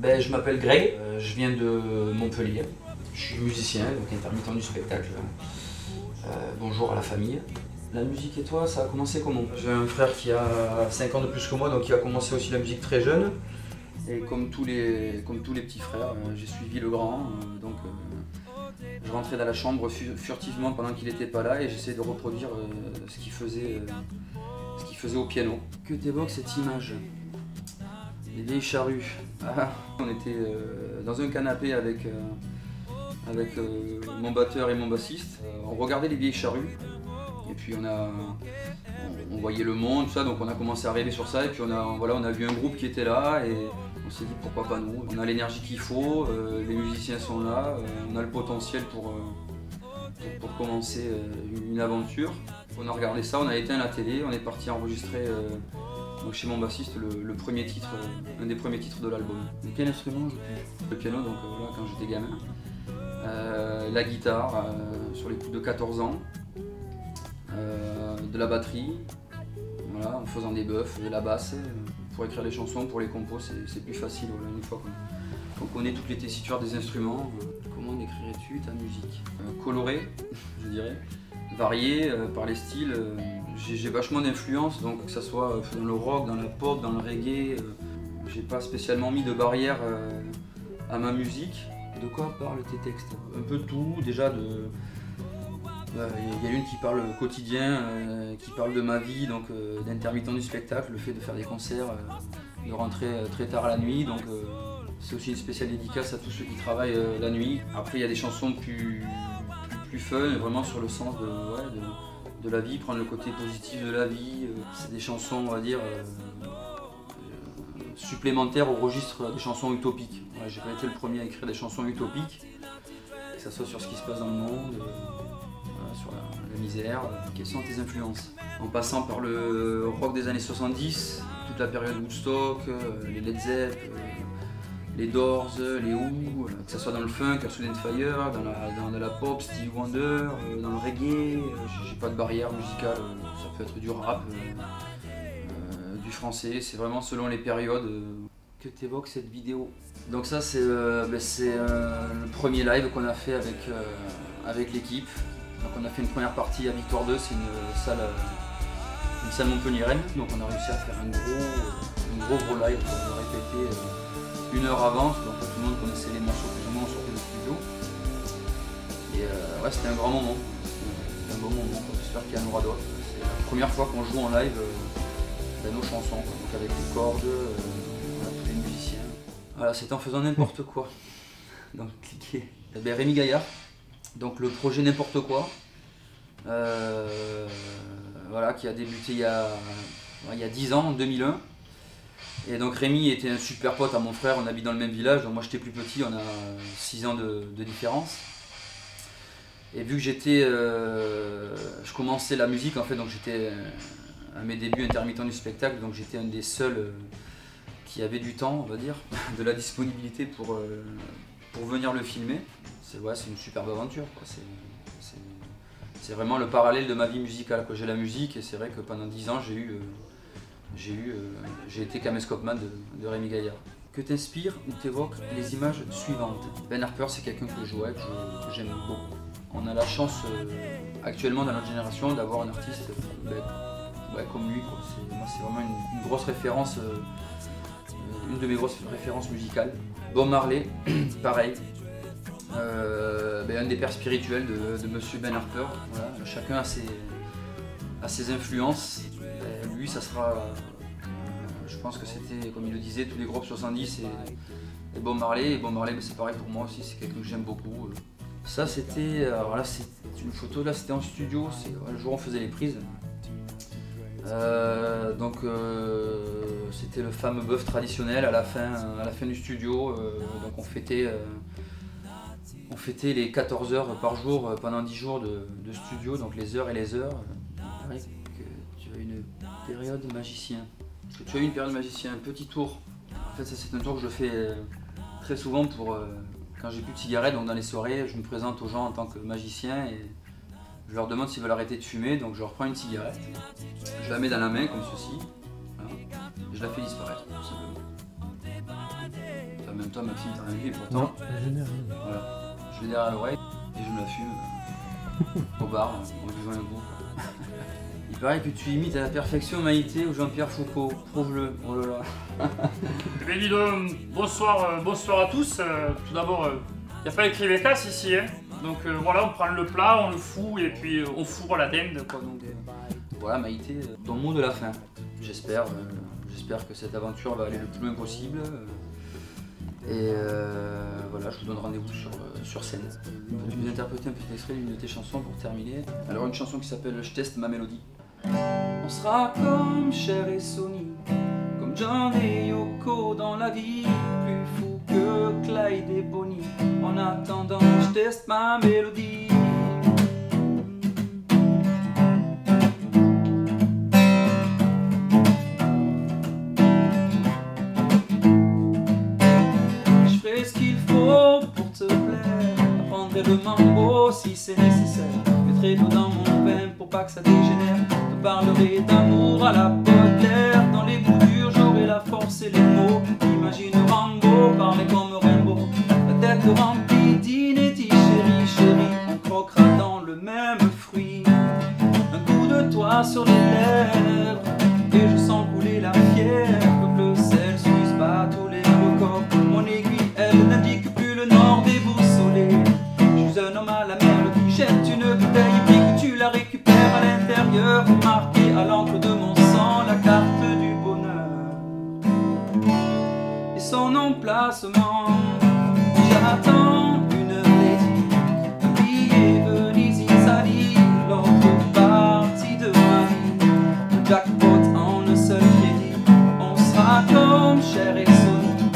Ben, je m'appelle Greg, je viens de Montpellier. Je suis musicien, donc intermittent du spectacle. Bonjour à la famille. La musique et toi, ça a commencé comment? J'ai un frère qui a 5 ans de plus que moi, donc il a commencé aussi la musique très jeune. Et comme tous les petits frères, j'ai suivi le grand. Je rentrais dans la chambre furtivement pendant qu'il n'était pas là et j'essayais de reproduire ce qu'il faisait au piano. Que t'évoque cette image? Les vieilles charrues. Ah, on était dans un canapé avec mon batteur et mon bassiste. On regardait les vieilles charrues et puis on voyait le monde, tout ça, donc on a commencé à rêver sur ça et puis on a vu un groupe qui était là et on s'est dit pourquoi pas nous. On a l'énergie qu'il faut, les musiciens sont là, on a le potentiel pour commencer une aventure. On a regardé ça, on a éteint la télé, on est parti enregistrer donc chez mon bassiste le premier titre, un des premiers titres de l'album. Quel instrument je joue? Le piano, donc voilà, quand j'étais gamin. La guitare sur les coups de 14 ans. De la batterie, voilà, en faisant des buffs, de la basse. Pour écrire les chansons, pour les compos, c'est plus facile voilà, une fois qu'on connaît toutes les tessitures des instruments. Comment décrirais-tu ta musique? Colorée, je dirais, variée par les styles. J'ai vachement d'influence, donc que ce soit dans le rock, dans la pop, dans le reggae. J'ai pas spécialement mis de barrière à ma musique. De quoi parlent tes textes? Un peu de tout, déjà il y a une qui parle quotidien, qui parle de ma vie, donc d'intermittent du spectacle, le fait de faire des concerts, de rentrer très tard la nuit, donc c'est aussi une spéciale dédicace à tous ceux qui travaillent la nuit. Après il y a des chansons plus fun, vraiment sur le sens de la vie, prendre le côté positif de la vie. C'est des chansons, on va dire, supplémentaires au registre des chansons utopiques. Voilà, j'ai pas été le premier à écrire des chansons utopiques, que ce soit sur ce qui se passe dans le monde, sur la misère. Quelles sont tes influences? En passant par le rock des années 70, toute la période Woodstock, les Led Zepp, les Doors, les Who, que ce soit dans le funk, Earth, Wind & Fire, dans la pop, Stevie Wonder, dans le reggae. J'ai pas de barrière musicale, ça peut être du rap, du français, c'est vraiment selon les périodes. Que t'évoque cette vidéo? Donc ça c'est le premier live qu'on a fait avec l'équipe. Donc on a fait une première partie à Victoire 2, c'est une salle montpelliéraine. Donc on a réussi à faire un gros live, on a répété 1 heure avant, donc tout le monde connaissait les morceaux plus ou moins, on sortait du studio. Et ouais, c'était un grand moment, c'était un beau moment, j'espère qu'il y en aura d'autres. C'est la première fois qu'on joue en live nos chansons, donc avec les cordes, tous les musiciens. Voilà, c'était en faisant n'importe quoi. Donc cliquez. Ben, Rémi Gaillard. Donc le projet N'importe quoi, voilà, qui a débuté il y a 10 ans, en 2001. Et donc Rémi était un super pote à mon frère, on habite dans le même village, donc moi j'étais plus petit, on a 6 ans de différence. Et vu que je commençais la musique en fait, donc j'étais à mes débuts intermittent du spectacle, donc j'étais un des seuls qui avait du temps, on va dire, de la disponibilité pour venir le filmer. C'est une superbe aventure, quoi. C'est vraiment le parallèle de ma vie musicale. J'ai la musique et c'est vrai que pendant 10 ans j'ai été caméscopeman de Rémi Gaillard. Que t'inspire ou t'évoque les images suivantes? Ben Harper, c'est quelqu'un que j'aime beaucoup. On a la chance actuellement dans notre génération d'avoir un artiste comme lui. Moi c'est vraiment une grosse référence, une de mes grosses références musicales. Bob Marley, pareil. Un des pères spirituels de Monsieur Ben Harper. Voilà. Chacun a ses influences. Lui, ça sera, je pense que c'était, comme il le disait, tous les groupes 70 et Bob Marley. Et Bob Marley, c'est pareil pour moi aussi, c'est quelqu'un que j'aime beaucoup. Ça, c'était, alors là, c'est une photo, là, c'était en studio, le jour où on faisait les prises. C'était le fameux bœuf traditionnel à la fin du studio. Donc on fêtait les 14 heures par jour pendant 10 jours de studio, donc les heures et les heures. Il paraît que tu as une période magicien. Est-ce que tu as eu une période magicien, un petit tour? En fait, ça c'est un tour que je fais très souvent pour quand j'ai plus de cigarettes, donc dans les soirées, je me présente aux gens en tant que magicien et je leur demande s'ils veulent arrêter de fumer, donc je leur prends une cigarette, je la mets dans la main comme ceci, voilà, et je la fais disparaître tout simplement. Ça même toi Maxime t'as rien vu et pourtant Non, je n'ai rien. voilà, je l'ai derrière l'oreille et je me la fume au bar en buvant un coup. Il paraît que tu imites à la perfection Maïté ou Jean-Pierre Foucault, prouve-le, oh là là. Eh bien, dis donc, bonsoir à tous. Tout d'abord, il n'y a pas écrit les classes ici, hein. Donc voilà, on prend le plat, on le fout et puis on fourre la dinde, quoi. Donc, Voilà Maïté, ton mot de la fin. J'espère que cette aventure va aller le plus loin possible. Et voilà, je vous donne rendez-vous sur scène. Je vais vous interpréter un petit extrait d'une de tes chansons pour terminer. Alors une chanson qui s'appelle Je teste ma mélodie. On sera comme Cher et Sony, comme John et Yoko dans la vie, plus fou que Clyde et Bonnie. En attendant, je teste ma mélodie. Je ferai ce qu'il faut pour te plaire, apprendrai le mambo si c'est nécessaire. Mettrai tout dans mon vin pour pas que ça dégénère. Te parlerai d'amour à la Baudelaire. Dans les coups durs j'aurai la force et les mots. Imagine Rambo parler comme Rimbaud. La tête remplie d'inédits, chérie, chérie. On croquera dans le même fruit. Un coup de toi sur les lèvres et je sens couler la fièvre. Le sel suisse bat tous les records. Mon aiguille elle n'indique plus le nord déboussolé. Je suis un homme à la mer qui jette une bouteille puis que tu la récupères à l'intérieur, marquée à l'encre de mon sang la carte du bonheur et son emplacement. J'attends une lady, un billet Venise-Italie, l'autre partie de ma vie, le jackpot en un seul crédit. On sera comme Cher et Sony,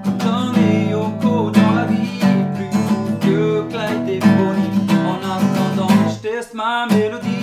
comme John et Yoko dans la vie, plus fou que Clyde et Bonnie. En attendant, je teste ma mélodie.